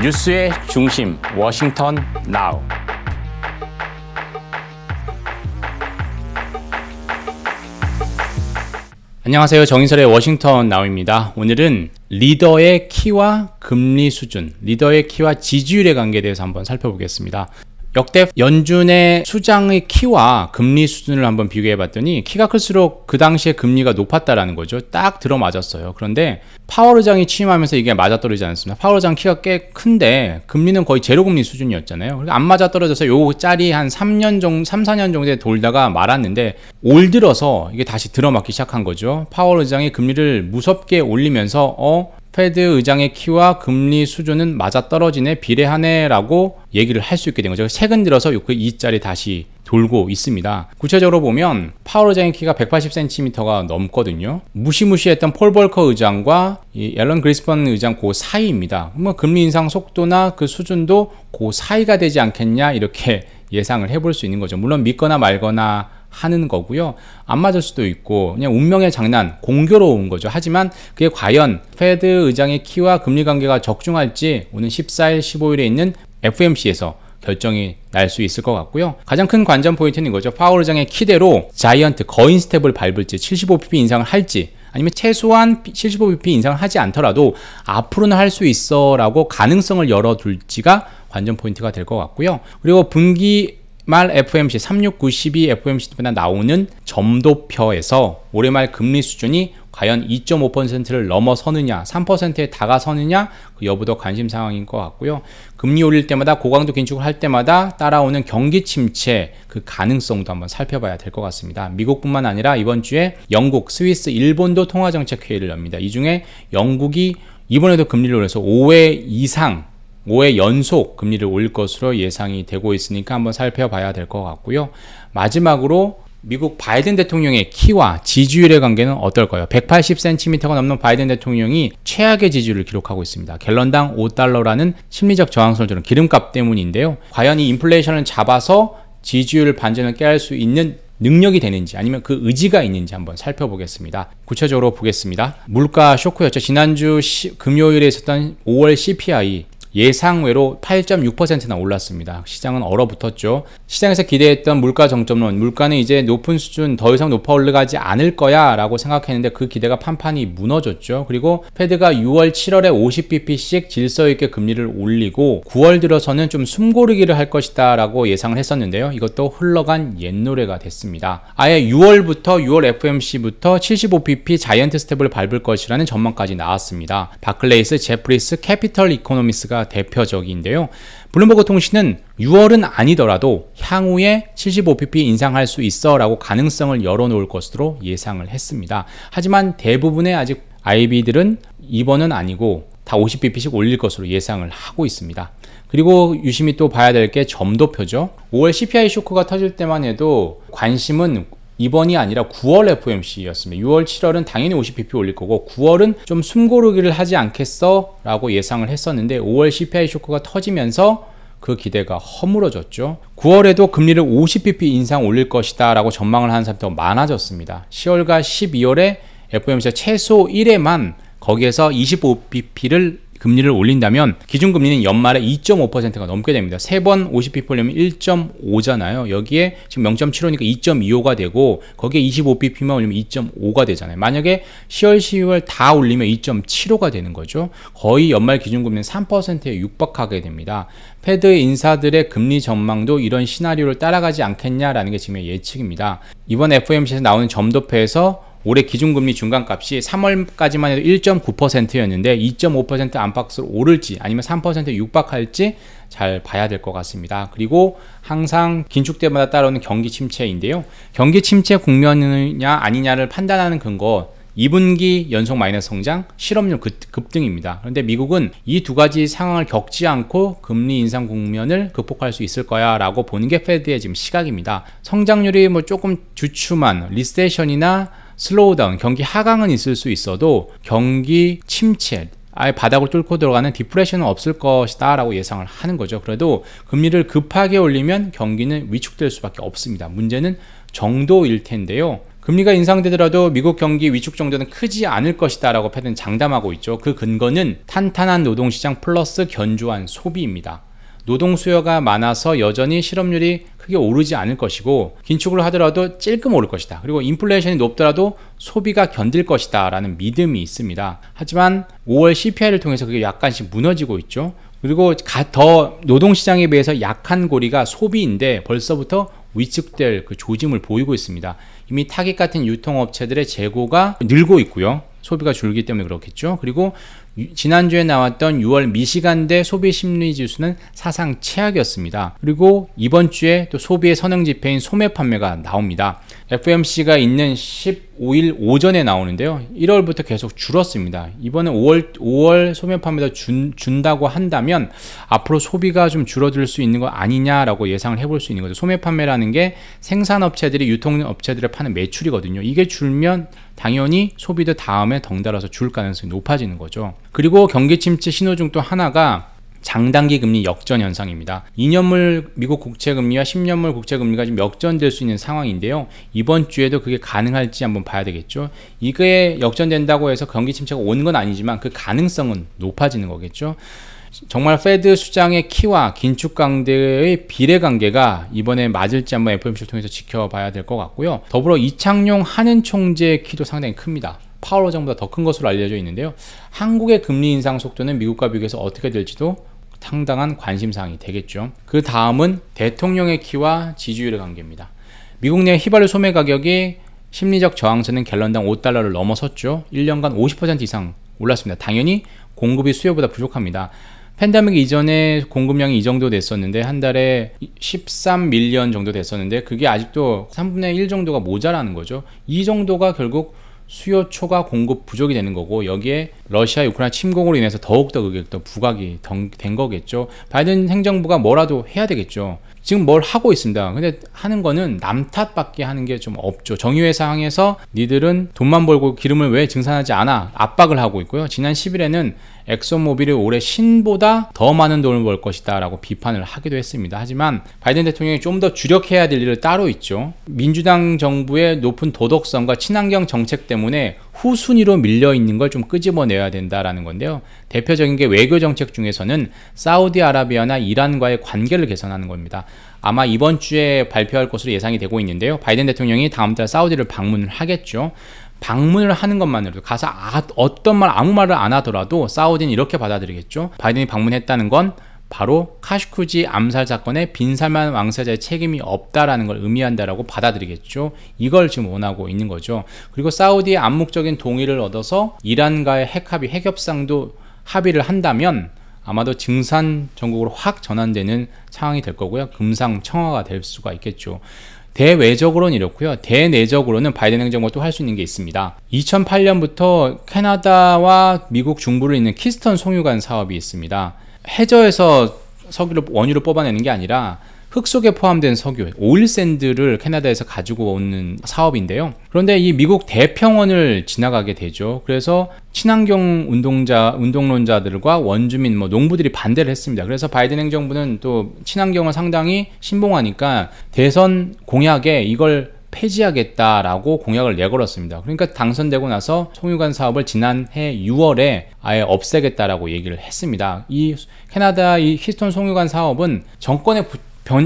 뉴스의 중심, 워싱턴 나우. 안녕하세요. 정인설의 워싱턴 나우입니다. 오늘은 리더의 키와 금리 수준, 리더의 키와 지지율의 관계에 대해서 한번 살펴보겠습니다. 역대 연준의 수장의 키와 금리 수준을 한번 비교해 봤더니 키가 클수록 그 당시에 금리가 높았다라는 거죠. 딱 들어맞았어요. 그런데 파월 의장이 취임하면서 이게 맞아떨어지지 않습니다. 파월 의장 키가 꽤 큰데 금리는 거의 제로 금리 수준이었잖아요. 그러니까 안 맞아떨어져서 요 짤이 한 3년 정도, 3, 4년 정도에 돌다가 말았는데 올 들어서 이게 다시 들어맞기 시작한 거죠. 파월 의장이 금리를 무섭게 올리면서 페드 의장의 키와 금리 수준은 맞아떨어지네, 비례하네 라고 얘기를 할 수 있게 된 거죠. 최근 들어서 이 짤이 다시 돌고 있습니다. 구체적으로 보면 파월 의장의 키가 180cm가 넘거든요. 무시무시했던 폴 볼커 의장과 이 앨런 그리스펀 의장 그 사이입니다. 뭐 금리 인상 속도나 그 수준도 그 사이가 되지 않겠냐, 이렇게 예상을 해볼 수 있는 거죠. 물론 믿거나 말거나 하는 거고요. 안 맞을 수도 있고 그냥 운명의 장난, 공교로운 거죠. 하지만 그게 과연 페드 의장의 키와 금리 관계가 적중할지 오는 14일, 15일에 있는 FOMC에서 결정이 날 수 있을 것 같고요. 가장 큰 관전 포인트는 이거죠. 파월 의장의 키대로 자이언트 거인 스텝을 밟을지, 75bp 인상을 할지, 아니면 최소한 75bp 인상을 하지 않더라도 앞으로는 할 수 있어 라고 가능성을 열어둘지가 관전 포인트가 될 것 같고요. 그리고 분기 말 FOMC 3692 FOMC 때마다 나오는 점도표에서 올해 말 금리 수준이 과연 2.5%를 넘어서느냐, 3%에 다가서느냐, 그 여부도 관심 사항인 것 같고요. 금리 올릴 때마다 고강도 긴축을 할 때마다 따라오는 경기 침체, 그 가능성도 한번 살펴봐야 될 것 같습니다. 미국뿐만 아니라 이번 주에 영국, 스위스, 일본도 통화정책회의를 엽니다. 이 중에 영국이 이번에도 금리를 올려서 5회 연속 금리를 올릴 것으로 예상이 되고 있으니까 한번 살펴봐야 될 것 같고요. 마지막으로 미국 바이든 대통령의 키와 지지율의 관계는 어떨까요? 180cm가 넘는 바이든 대통령이 최악의 지지율을 기록하고 있습니다. 갤런당 $5라는 심리적 저항성을 두는 기름값 때문인데요. 과연 이 인플레이션을 잡아서 지지율 반전을 깨할 수 있는 능력이 되는지, 아니면 그 의지가 있는지 한번 살펴보겠습니다. 구체적으로 보겠습니다. 물가 쇼크였죠. 지난주 금요일에 있었던 5월 CPI 예상외로 8.6%나 올랐습니다. 시장은 얼어붙었죠. 시장에서 기대했던 물가 정점론, 물가는 이제 높은 수준, 더 이상 높아 올라가지 않을 거야 라고 생각했는데 그 기대가 판판이 무너졌죠. 그리고 페드가 6월, 7월에 50bp씩 질서 있게 금리를 올리고 9월 들어서는 좀 숨고르기를 할 것이다 라고 예상을 했었는데요. 이것도 흘러간 옛노래가 됐습니다. 아예 6월 FOMC부터 75bp 자이언트 스텝을 밟을 것이라는 전망까지 나왔습니다. 바클레이스, 제프리스, 캐피털 이코노미스가 대표적인데요. 블룸버그 통신은 6월은 아니더라도 향후에 75bp 인상할 수 있어 라고 가능성을 열어놓을 것으로 예상을 했습니다. 하지만 대부분의 아직 IB들은 이번은 아니고 다 50bp씩 올릴 것으로 예상을 하고 있습니다. 그리고 유심히 또 봐야 될 게 점도표죠. 5월 CPI 쇼크가 터질 때만 해도 관심은 이번이 아니라 9월 FOMC였습니다. 6월, 7월은 당연히 50bp 올릴 거고 9월은 좀 숨고르기를 하지 않겠어? 라고 예상을 했었는데 5월 CPI 쇼크가 터지면서 그 기대가 허물어졌죠. 9월에도 금리를 50bp 인상 올릴 것이다 라고 전망을 하는 사람이 더 많아졌습니다. 10월과 12월에 FOMC가 최소 1회만 거기에서 25bp를 금리를 올린다면 기준금리는 연말에 2.5%가 넘게 됩니다. 3번 50bp 올리면 1.5잖아요. 여기에 지금 0.75니까 2.25가 되고 거기에 25bp만 올리면 2.5가 되잖아요. 만약에 10월, 12월 다 올리면 2.75가 되는 거죠. 거의 연말 기준금리는 3%에 육박하게 됩니다. 페드 인사들의 금리 전망도 이런 시나리오를 따라가지 않겠냐라는 게 지금의 예측입니다. 이번 FOMC에서 나오는 점도표에서 올해 기준금리 중간값이 3월까지만 해도 1.9%였는데 2.5% 안팎으로 오를지 아니면 3%에 육박할지 잘 봐야 될 것 같습니다. 그리고 항상 긴축 때마다 따라오는 경기 침체인데요. 경기 침체 국면이냐 아니냐를 판단하는 근거, 2분기 연속 마이너스 성장, 실업률 급등입니다. 그런데 미국은 이 두 가지 상황을 겪지 않고 금리 인상 국면을 극복할 수 있을 거야 라고 보는 게 페드의 지금 시각입니다. 성장률이 뭐 조금 주춤한 리세션이나 슬로우다운, 경기 하강은 있을 수 있어도 경기 침체, 아예 바닥을 뚫고 들어가는 디프레션은 없을 것이다 라고 예상을 하는 거죠. 그래도 금리를 급하게 올리면 경기는 위축될 수밖에 없습니다. 문제는 정도일 텐데요. 금리가 인상되더라도 미국 경기 위축 정도는 크지 않을 것이다 라고 패드는 장담하고 있죠. 그 근거는 탄탄한 노동시장 플러스 견조한 소비입니다. 노동 수요가 많아서 여전히 실업률이 크게 오르지 않을 것이고 긴축을 하더라도 찔끔 오를 것이다. 그리고 인플레이션이 높더라도 소비가 견딜 것이다 라는 믿음이 있습니다. 하지만 5월 CPI를 통해서 그게 약간씩 무너지고 있죠. 그리고 더 노동시장에 비해서 약한 고리가 소비인데 벌써부터 위축될 그 조짐을 보이고 있습니다. 이미 타깃 같은 유통업체들의 재고가 늘고 있고요. 소비가 줄기 때문에 그렇겠죠. 그리고 지난주에 나왔던 6월 미시간대 소비 심리 지수는 사상 최악이었습니다. 그리고 이번 주에 또 소비의 선행 지표인 소매 판매가 나옵니다. FOMC가 있는 15일 오전에 나오는데요. 1월부터 계속 줄었습니다. 이번에 5월 소매 판매도 준다고 한다면 앞으로 소비가 좀 줄어들 수 있는 거 아니냐라고 예상을 해볼 수 있는 거죠. 소매 판매라는 게 생산업체들이 유통업체들을 파는 매출이거든요. 이게 줄면 당연히 소비도 다음에 덩달아서 줄 가능성이 높아지는 거죠. 그리고 경기 침체 신호 중 또 하나가 장단기 금리 역전 현상입니다. 2년물 미국 국채금리와 10년물 국채금리가 지금 역전될 수 있는 상황인데요. 이번 주에도 그게 가능할지 한번 봐야 되겠죠. 이게 역전된다고 해서 경기 침체가 오는 건 아니지만 그 가능성은 높아지는 거겠죠. 정말 페드 수장의 키와 긴축 강대의 비례 관계가 이번에 맞을지 한번 FOMC를 통해서 지켜봐야 될 것 같고요. 더불어 이창용 한은 총재의 키도 상당히 큽니다. 파월 의장보다 더 큰 것으로 알려져 있는데요. 한국의 금리 인상 속도는 미국과 비교해서 어떻게 될지도 상당한 관심사항이 되겠죠. 그 다음은 대통령의 키와 지지율의 관계입니다. 미국 내 휘발유 소매 가격이 심리적 저항선은 갤런당 $5를 넘어섰죠. 1년간 50% 이상 올랐습니다. 당연히 공급이 수요보다 부족합니다. 팬데믹 이전에 공급량이 이 정도 됐었는데 한 달에 13밀리언 정도 됐었는데 그게 아직도 3분의 1 정도가 모자라는 거죠. 이 정도가 결국 수요 초과 공급 부족이 되는 거고 여기에 러시아 우크라이나 침공으로 인해서 더욱더 그게 또 부각이 된 거겠죠. 바이든 행정부가 뭐라도 해야 되겠죠. 지금 뭘 하고 있습니다. 근데 하는 거는 남 탓밖에 하는 게 좀 없죠. 정유회 상황에서 니들은 돈만 벌고 기름을 왜 증산하지 않아? 압박을 하고 있고요. 지난 10일에는 엑소모빌이 올해 신보다 더 많은 돈을 벌 것이다 라고 비판을 하기도 했습니다. 하지만 바이든 대통령이 좀 더 주력해야 될 일을 따로 있죠. 민주당 정부의 높은 도덕성과 친환경 정책 때문에 후순위로 밀려있는 걸 좀 끄집어내야 된다라는 건데요. 대표적인 게 외교 정책 중에서는 사우디아라비아나 이란과의 관계를 개선하는 겁니다. 아마 이번 주에 발표할 것으로 예상이 되고 있는데요. 바이든 대통령이 다음 달 사우디를 방문을 하겠죠. 방문을 하는 것만으로도 가서 어떤 말 아무 말을 안 하더라도 사우디는 이렇게 받아들이겠죠. 바이든이 방문했다는 건 바로 카슈쿠지 암살 사건의 빈살만 왕세자의 책임이 없다라는 걸 의미한다라고 받아들이겠죠. 이걸 지금 원하고 있는 거죠. 그리고 사우디의 암묵적인 동의를 얻어서 이란과의 핵합의 핵협상도 합의를 한다면 아마도 증산 전국으로 확 전환되는 상황이 될 거고요. 금상첨화가 될 수가 있겠죠. 대외적으로는 이렇고요. 대내적으로는 바이든 행정부가 또 할 수 있는 게 있습니다. 2008년부터 캐나다와 미국 중부를 잇는 키스턴 송유관 사업이 있습니다. 해저에서 석유를 원유를 뽑아내는 게 아니라 흙 속에 포함된 석유, 오일샌드를 캐나다에서 가지고 오는 사업인데요. 그런데 이 미국 대평원을 지나가게 되죠. 그래서 친환경 운동론자들과 원주민, 농부들이 반대를 했습니다. 그래서 바이든 행정부는 또 친환경을 상당히 신봉하니까 대선 공약에 이걸 폐지하겠다라고 공약을 내걸었습니다. 그러니까 당선되고 나서 송유관 사업을 지난해 6월에 아예 없애겠다라고 얘기를 했습니다. 이 캐나다 이 히스톤 송유관 사업은 정권의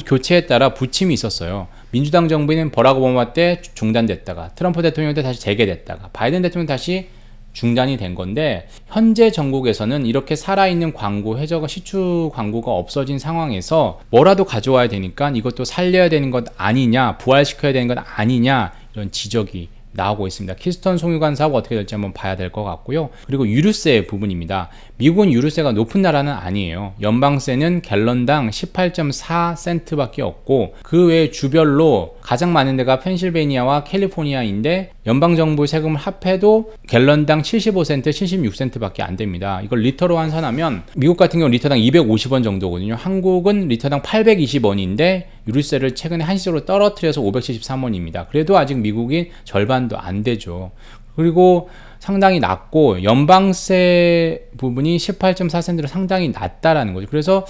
교체에 따라 부침이 있었어요. 민주당 정부는 버락 오바마 때 중단됐다가 트럼프 대통령 때 다시 재개됐다가 바이든 대통령 다시 중단이 된 건데 현재 전국에서는 이렇게 살아있는 광고, 해저가 시추 광고가 없어진 상황에서 뭐라도 가져와야 되니까 이것도 살려야 되는 것 아니냐, 부활시켜야 되는 것 아니냐 이런 지적이 나오고 있습니다. 키스턴 송유관 사업 어떻게 될지 한번 봐야 될 것 같고요. 그리고 유류세 부분입니다. 미국은 유류세가 높은 나라는 아니에요. 연방세는 갤런당 18.4센트 밖에 없고 그 외에 주별로 가장 많은 데가 펜실베니아와 캘리포니아인데 연방정부 세금을 합해도 갤런당 75센트, 76센트 밖에 안 됩니다. 이걸 리터로 환산하면 미국 같은 경우 리터당 250원 정도거든요. 한국은 리터당 820원인데 유류세를 최근에 한시적으로 떨어뜨려서 573원입니다. 그래도 아직 미국이 절반도 안 되죠. 그리고 상당히 낮고 연방세 부분이 18.4센트로 상당히 낮다라는 거죠. 그래서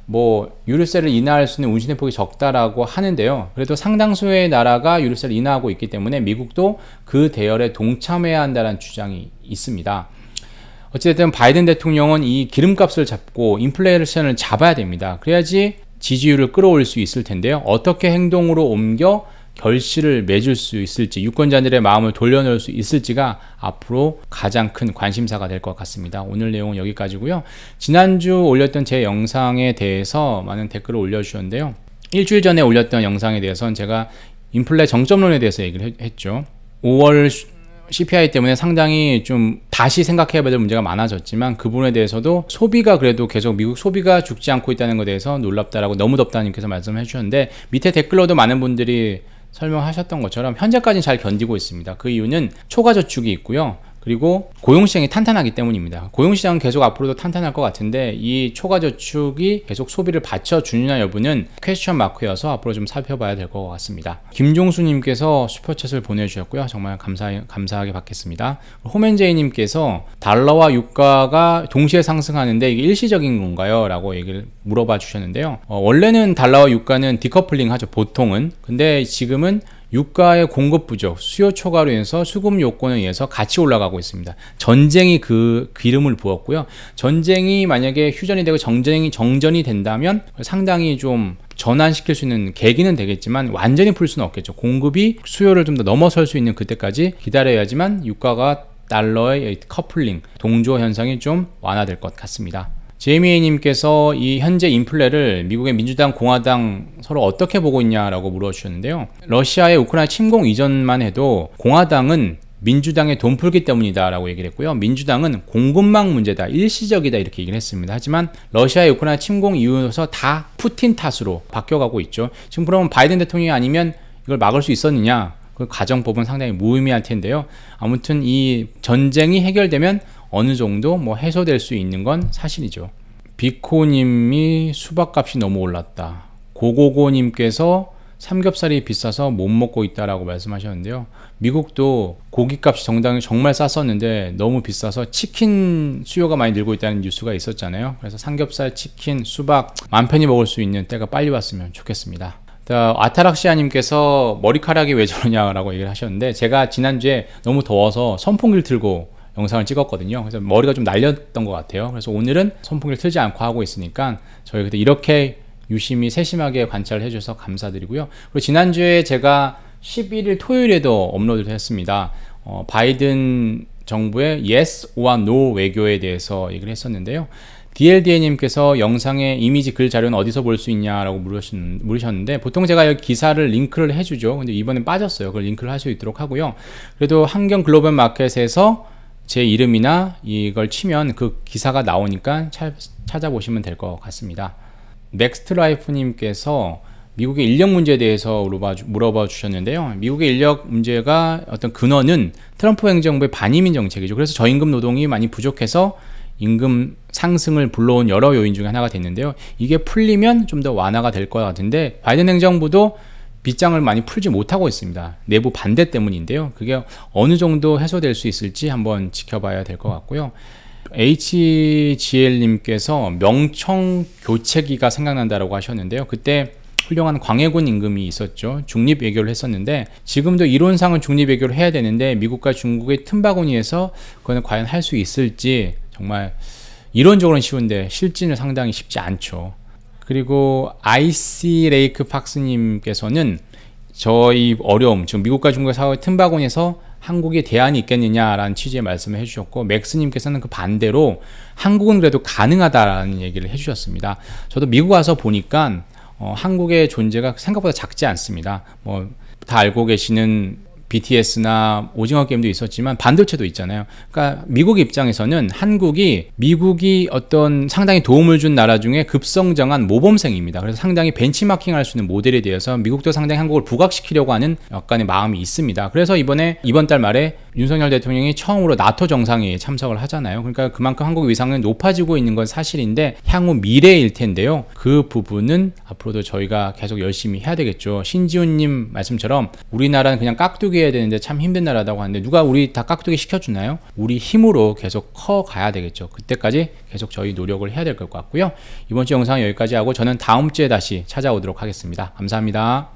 뭐 유류세를 인하할 수 있는 운신의 폭이 적다라고 하는데요. 그래도 상당수의 나라가 유류세를 인하하고 있기 때문에 미국도 그 대열에 동참해야 한다는 주장이 있습니다. 어쨌든 바이든 대통령은 이 기름값을 잡고 인플레이션을 잡아야 됩니다. 그래야지 지지율을 끌어올릴 수 있을 텐데요. 어떻게 행동으로 옮겨 결실을 맺을 수 있을지, 유권자들의 마음을 돌려놓을 수 있을지가 앞으로 가장 큰 관심사가 될 것 같습니다. 오늘 내용은 여기까지고요. 지난주 올렸던 제 영상에 대해서 많은 댓글을 올려주셨는데요. 일주일 전에 올렸던 영상에 대해서는 제가 인플레 정점론에 대해서 얘기를 했죠. 5월 CPI 때문에 상당히 좀 다시 생각해야 될 문제가 많아졌지만 그 부분에 대해서도 소비가 그래도 계속 미국 소비가 죽지 않고 있다는 것에 대해서 놀랍다라고 너무 덥다님께서 말씀해 주셨는데, 밑에 댓글로도 많은 분들이 설명하셨던 것처럼 현재까지는 잘 견디고 있습니다. 그 이유는 초과 저축이 있고요. 그리고 고용시장이 탄탄하기 때문입니다. 고용시장은 계속 앞으로도 탄탄할 것 같은데 이 초과 저축이 계속 소비를 받쳐주느냐 여부는 퀘스천 마크여서 앞으로 좀 살펴봐야 될 것 같습니다. 김종수님께서 슈퍼챗을 보내주셨고요. 정말 감사하게 받겠습니다. 홈앤제이님께서 달러와 유가가 동시에 상승하는데 이게 일시적인 건가요? 라고 얘기를 물어봐 주셨는데요. 원래는 달러와 유가는 디커플링 하죠. 보통은. 근데 지금은 유가의 공급 부족, 수요 초과로 인해서 수급 요건에 의해서 같이 올라가고 있습니다. 전쟁이 그 기름을 부었고요. 전쟁이 만약에 휴전이 되고 정전이 된다면 상당히 좀 전환시킬 수 있는 계기는 되겠지만 완전히 풀 수는 없겠죠. 공급이 수요를 좀 더 넘어설 수 있는 그때까지 기다려야지만 유가가 달러의 커플링, 동조 현상이 좀 완화될 것 같습니다. 제이미님께서 이 현재 인플레를 미국의 민주당, 공화당 서로 어떻게 보고 있냐라고 물어주셨는데요. 러시아의 우크라이나 침공 이전만 해도 공화당은 민주당의 돈 풀기 때문이다 라고 얘기를 했고요. 민주당은 공급망 문제다, 일시적이다 이렇게 얘기를 했습니다. 하지만 러시아의 우크라이나 침공 이후에서 다 푸틴 탓으로 바뀌어가고 있죠. 지금 그러면 바이든 대통령이 아니면 이걸 막을 수 있었느냐? 그 가정법은 상당히 무의미할 텐데요. 아무튼 이 전쟁이 해결되면 어느 정도 뭐 해소될 수 있는 건 사실이죠. 비코님이 수박값이 너무 올랐다. 고고고님께서 삼겹살이 비싸서 못 먹고 있다라고 말씀하셨는데요. 미국도 고기값이 정말 쌌었는데 너무 비싸서 치킨 수요가 많이 늘고 있다는 뉴스가 있었잖아요. 그래서 삼겹살, 치킨, 수박 맘 편히 먹을 수 있는 때가 빨리 왔으면 좋겠습니다. 아타락시아님께서 머리카락이 왜 저러냐라고 얘기를 하셨는데, 제가 지난주에 너무 더워서 선풍기를 틀고 영상을 찍었거든요. 그래서 머리가 좀 날렸던 것 같아요. 그래서 오늘은 선풍기를 틀지 않고 하고 있으니까 저희 그때 이렇게 유심히 세심하게 관찰을 해주셔서 감사드리고요. 그리고 지난주에 제가 11일 토요일에도 업로드를 했습니다. 바이든 정부의 yes or no 외교에 대해서 얘기를 했었는데요. DLDA님께서 영상의 이미지 글 자료는 어디서 볼 수 있냐라고 물으셨는데, 보통 제가 여기 기사를 링크를 해주죠. 근데 이번엔 빠졌어요. 그걸 링크를 할 수 있도록 하고요. 그래도 한경 글로벌 마켓에서 제 이름이나 이걸 치면 그 기사가 나오니까 찾아보시면 될 것 같습니다. 넥스트라이프님께서 미국의 인력 문제에 대해서 물어봐 주셨는데요. 미국의 인력 문제가 어떤 근원은 트럼프 행정부의 반이민 정책이죠. 그래서 저임금 노동이 많이 부족해서 임금 상승을 불러온 여러 요인 중에 하나가 됐는데요. 이게 풀리면 좀 더 완화가 될 것 같은데, 바이든 행정부도 빗장을 많이 풀지 못하고 있습니다. 내부 반대 때문인데요. 그게 어느 정도 해소될 수 있을지 한번 지켜봐야 될 것 같고요. HGL님께서 명청 교체기가 생각난다라고 하셨는데요. 그때 훌륭한 광해군 임금이 있었죠. 중립 외교를 했었는데, 지금도 이론상은 중립 외교를 해야 되는데 미국과 중국의 틈바구니에서 그거는 과연 할 수 있을지 정말 이론적으로는 쉬운데 실진은 상당히 쉽지 않죠. 그리고 IC 레이크 팍스님께서는 저희 어려움, 지금 미국과 중국의 사회 틈바구니에서 한국에 대안이 있겠느냐라는 취지의 말씀을 해주셨고, 맥스님께서는 그 반대로 한국은 그래도 가능하다라는 얘기를 해주셨습니다. 저도 미국 와서 보니까 한국의 존재가 생각보다 작지 않습니다. 다 알고 계시는 BTS나 오징어 게임도 있었지만 반도체도 있잖아요. 그러니까 미국 입장에서는 미국이 어떤 상당히 도움을 준 나라 중에 급성장한 모범생입니다. 그래서 상당히 벤치마킹할 수 있는 모델에 대해서 미국도 상당히 한국을 부각시키려고 하는 약간의 마음이 있습니다. 그래서 이번 달 말에 윤석열 대통령이 처음으로 나토 정상회의에 참석을 하잖아요. 그러니까 그만큼 한국의 위상은 높아지고 있는 건 사실인데 향후 미래일 텐데요. 그 부분은 앞으로도 저희가 계속 열심히 해야 되겠죠. 신지훈님 말씀처럼 우리나라는 그냥 깍두기 깍두기 해야 되는데 참 힘든 나라라고 하는데 누가 우리 다 깍두기 시켜주나요? 우리 힘으로 계속 커 가야 되겠죠. 그때까지 계속 저희 노력을 해야 될 것 같고요. 이번 주 영상 여기까지 하고 저는 다음 주에 다시 찾아오도록 하겠습니다. 감사합니다.